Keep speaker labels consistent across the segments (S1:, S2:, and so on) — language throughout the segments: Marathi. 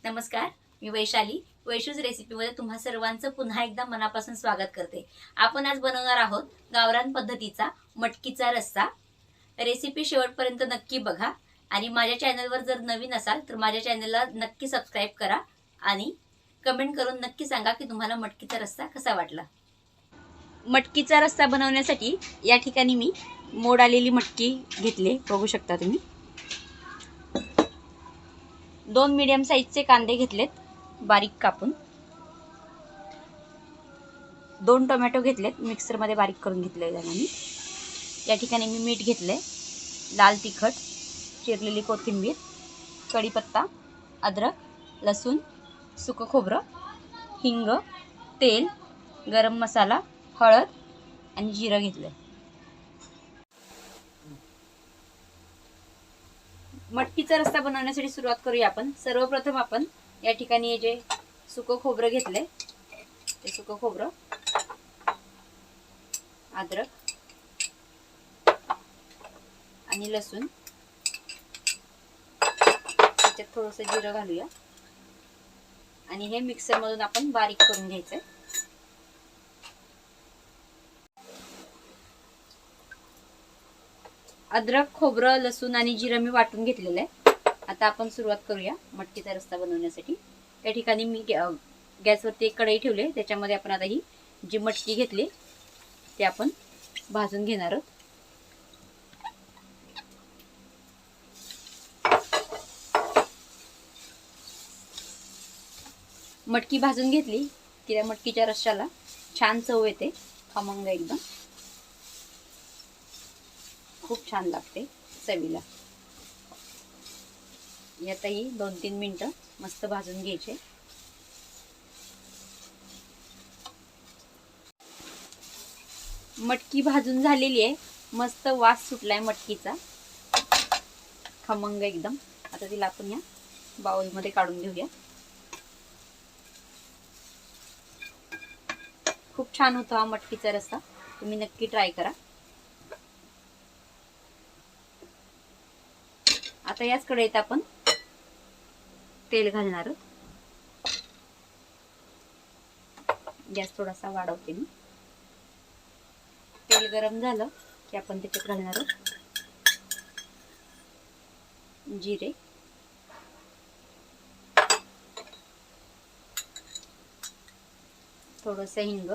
S1: नमस्कार, मी वैशाली. वैशूज रेसिपीमध्ये तुम्हा सर्वांचं पुन्हा एकदा मनापासून स्वागत करते. आपण आज बनवणार आहोत गावरान पद्धतीचा मटकीचा रस्सा. रेसिपी शेवटपर्यंत नक्की बघा आणि माझ्या चॅनलवर जर नवीन असाल तर माझ्या चॅनलला नक्की सबस्क्राईब करा आणि कमेंट करून नक्की सांगा की तुम्हाला मटकीचा रस्सा कसा वाटला. मटकीचा रस्सा बनवण्यासाठी या ठिकाणी मी मोड आलेली मटकी घेतली, बघू शकता तुम्ही. 2 मीडियम साईजचे कांदे घेतलेत बारीक कापून. 2 टोमॅटो घेतलेत, मिक्सरमध्ये बारीक करून घेतले मी. या ठिकाणी मी मीठ घेतले, लाल तिखट, चिरलेली कोथिंबीर, कढीपत्ता, अद्रक, लसूण, सुकं खोबरं, हिंग, तेल, गरम मसाला, हळद आणि जिरं घेतले. मटकीचा रस्सा बनवण्यासाठी सुरुवात करूया आपण. सर्वप्रथम आपण या ठिकाणी हे जे सुकं खोबरं घेतले, ते सुकं खोबरं, अद्रक आणि लसूण, त्याच्यात थोडंसं जिरं घालूया आणि हे मिक्सर मधून आपण बारीक करून घ्यायचंय. अद्रक, खोबरं, लसूण आणि जिरं मी वाटून घेतलेलं आहे. आता आपण सुरुवात करूया मटकीचा रस्सा बनवण्यासाठी. त्या ठिकाणी मी गॅसवरती एक कढई ठेवली, त्याच्यामध्ये आपण आता ही जी मटकी घेतली ती आपण भाजून घेणार आहोत. मटकी भाजून घेतली की त्या मटकीच्या रस्स्याला छान चव येते, खमंग एकदम, खूप छान लागते चवीला. यातही 2-3 मिनिटं मस्त भाजून घ्यायचे. मटकी भाजून झालेली आहे, मस्त वास सुटलाय मटकीचा, खमंग एकदम. आता तिला आपण या बाउलमध्ये काढून घेऊया. खूप छान होता हा मटकीचा रस्सा, तुम्ही नक्की ट्राय करा. आता याच कढईत आपण तेल घालणार आहोत. गॅस थोडासा वाढवते मी. तेल गरम झालं की आपण त्याच्यात घालणार आहोत जिरे, थोडंसं हिंग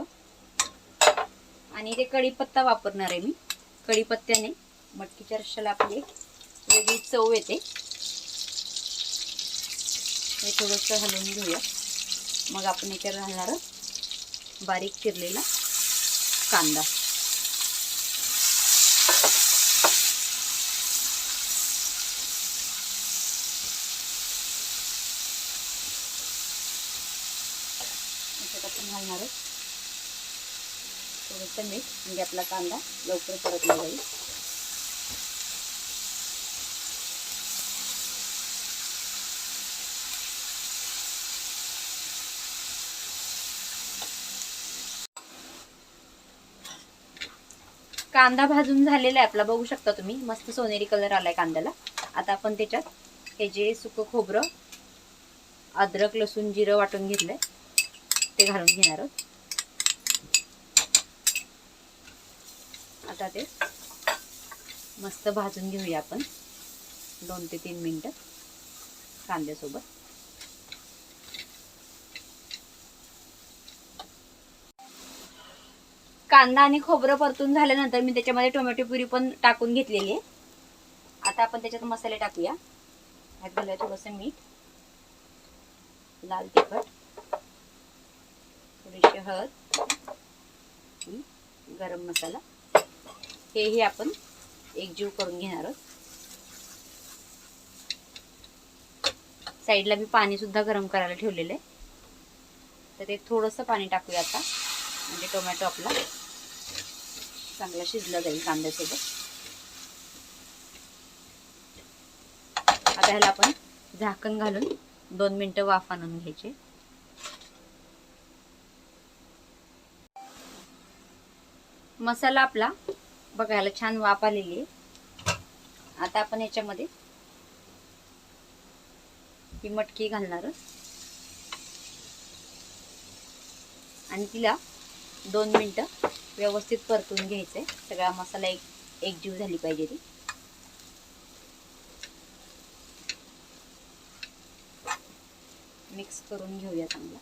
S1: आणि ते कढीपत्ता वापरणार आहे मी. कढीपत्त्याने मटकीच्या रस्स्याला आपली एक वेगळी चव येते. हे थोडंसं हलवून घेऊया. मग आपण याच्यावर घालणार बारीक चिरलेला कांदा. याच्यात आपण घालणार थोडंसं मीठ, म्हणजे आपला कांदा लवकर परतला जाईल. कांदा भाजून झालेला आहे आपला, बघू शकता तुम्ही, मस्त सोनेरी कलर आलाय कांद्याला. आता आपण त्याच्यात हे जे सुकं खोबरं, अद्रक, लसूण, जिरं वाटून घेतलंय ते घालून घेणार आहोत. आता ते मस्त भाजून घेऊया आपण 2 ते 3 मिनिटं कांद्यासोबत. कांदा आणि खोबरं परतून झाल्यानंतर मी त्याच्यामध्ये टोमॅटो प्युरी पण टाकून घेतलेली आहे. आता आपण त्याच्यात मसाले टाकूया. ह्यात घालूया थोडंसं मीठ, लाल तिखट, थोडीशी हळद, गरम मसाला. हेही आपण एकजीव करून घेणार आहोत. साईडला मी पाणी सुद्धा गरम करायला ठेवलेलं आहे, तर ते थोडंसं पाणी टाकूया आता, म्हणजे टोमॅटो आपला चांगला शिजला जाईल कांद्यासोबत. आता ह्याला आपण झाकण घालून 2 मिनिटं वाफ आणून घ्यायचे. मसाला आपला बघायला छान वाफ आलेली आहे. आता आपण याच्यामध्ये ही मटकी घालणार. आणि तिला 2 मिनिटं व्यवस्थित परतून घ्यायचंय. सगळा मसाला एकजीव झाली पाहिजे ती. मिक्स करून घेऊया चांगला.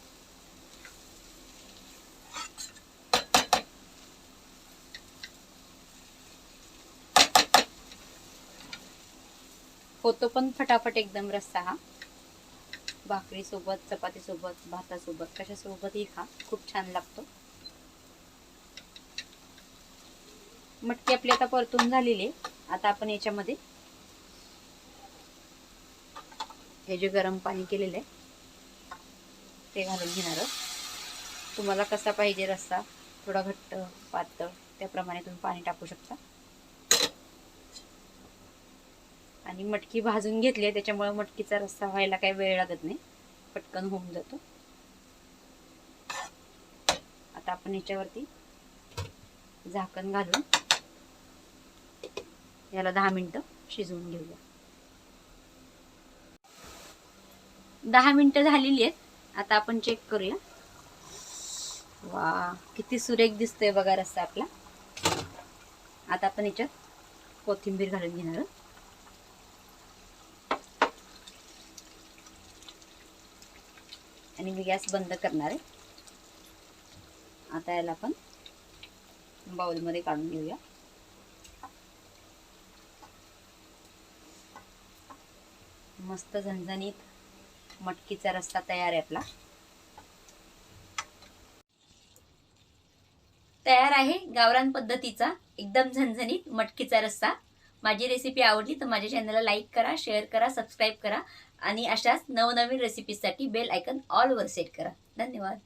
S1: होतो पण फटाफट एकदम रस्सा हा. भाकरी सोबत, चपाती सोबत, भातासोबत, कशासोबतही खा, खूप छान लागतो. मटकी आपली आता परतून झालेली आहे. आता आपण याच्यामध्ये हे जे गरम पाणी केलेलं आहे ते घालून घेणार आहोत. तुम्हाला कसा पाहिजे रस्सा, थोडा घट्ट पातळ, त्याप्रमाणे तुम्ही पाणी टाकू शकता. आणि मटकी भाजून घेतली आहे त्याच्यामुळे मटकीचा रस्सा व्हायला काही वेळ लागत नाही, पटकन होऊन जातो. आता आपण याच्यावरती झाकण घालून याला 10 मिनिटं शिजवून घेऊया. 10 मिनिटं झालेली आहेत. आता आपण चेक करूया. वा, किती सुरेख दिसतोय बघा रस्सा आपला. आता आपण याच्यात कोथिंबीर घालून घेणार आहोत. आणि मी गॅस बंद करणार आहे. आता याला आपण बाउलमध्ये काढून घेऊया. मस्त झणझणीत मटकीचा रस्सा तयार आहे आपला. तयार आहे गावरान पद्धतीचा एकदम झणझणीत मटकीचा रस्सा. माझी रेसिपी आवडली तर माझ्या चॅनलला लाईक करा, शेअर करा, सबस्क्राईब करा आणि अशाच नवनवीन रेसिपीसाठी बेल आयकॉन ऑल वर सेट करा. धन्यवाद.